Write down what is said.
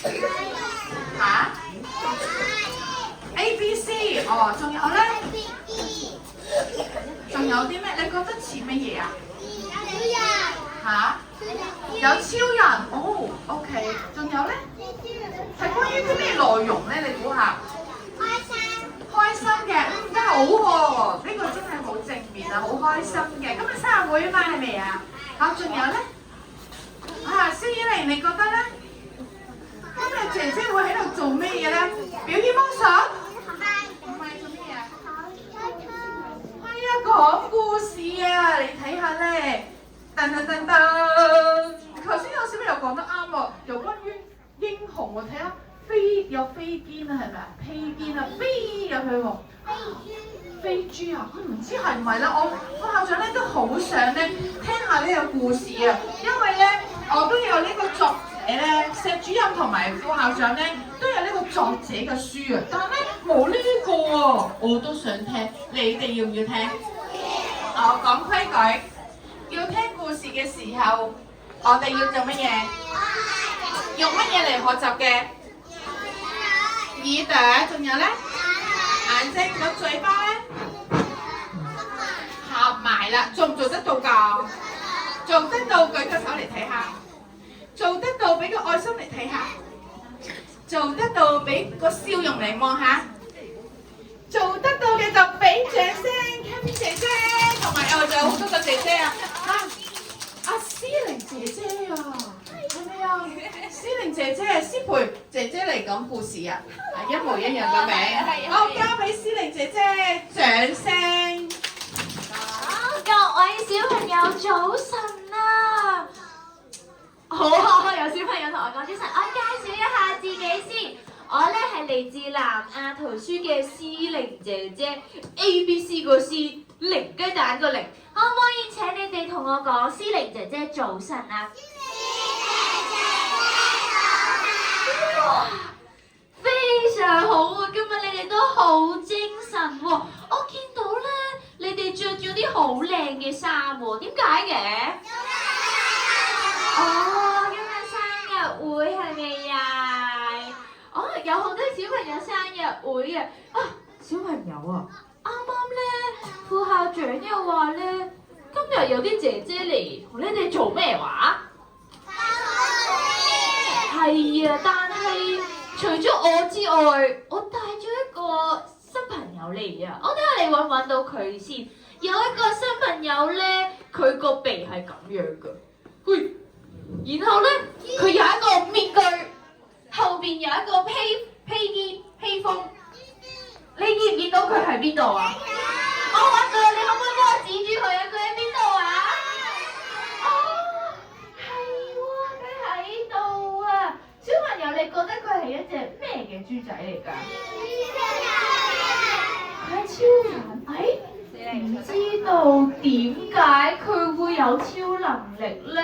嚇？A B C 哦，仲有咧？仲有啲咩？你覺得似乜嘢啊？嚇？有超人哦，OK，仲有咧？係關於啲咩內容咧？你估下？開心嘅，真係好喎！呢個真係好正面啊，好開心嘅。今日生日會啊嘛，係咪啊？嚇，仲有咧？蕭依玲，你覺得咧？今日姐姐會喺度做咩嘢咧？表演魔術？唔係做咩啊？係啊，講故事啊！你睇下咧，噔噔噔噔，頭先有小朋友講得啱喎，有關於英雄喎，睇下有飛肩啊，係咪啊？披肩啊，飛入去喎。飛豬啊，唔知係唔係啦？我副校長咧都好想咧聽下呢個故事啊，因為咧我都有呢個作者咧，石主任同埋副校長咧都有呢個作者嘅書啊，但係咧冇呢個喎，我都想聽，你哋要唔要聽？我講規矩，要聽故事嘅時候，我哋要做乜嘢？用乜嘢嚟學習嘅？耳朵，仲有咧？眼睛，咁嘴巴咧？合埋啦，做唔做得到㗎？做得到，舉個手嚟睇下。做得到，俾個愛心嚟睇下。做得到，俾個笑容嚟望下。做得到嘅就俾掌聲 ，Cammy 姐姐，同埋仲有好多個姐姐啊！阿思玲姐姐啊，係咪啊？思玲姐姐，思培姐姐嚟講故事啊，一模一樣嘅名。好，交俾思玲姐姐，掌聲。各位小朋友早晨啊！好啊，有小朋友同我講早晨，我介紹一下自己先。我咧係嚟自南亞圖書嘅思玲姐姐 ，A B C 個 C， 零雞蛋個零。可唔可以請你哋同我講思玲姐姐早晨啊？哇，非常好啊！今日你哋都好精神喎。我見到咧，你哋着咗啲好靚嘅衫喎，點解嘅？哦，今日生日會係咪呀？哦，有好多小朋友生日會啊！啊，小朋友啊，啱啱咧，副校長又話咧，今日有啲姐姐嚟同你哋做咩話？係啊，但係除咗我之外，我帶咗一個新朋友嚟啊！我睇下你揾唔揾到佢先。有一個新朋友咧，佢個鼻係咁樣噶，嘿，然後咧佢有一個面具，後邊有一個披風。你見唔見到佢喺邊度啊？我揾到，你可唔可以幫我指住佢啊？佢喺邊度啊？哦，係喎，佢喺度啊！小朋友，你覺得佢係一隻咩嘅豬仔嚟㗎？佢係超人，唔知道點解佢會有超能力咧？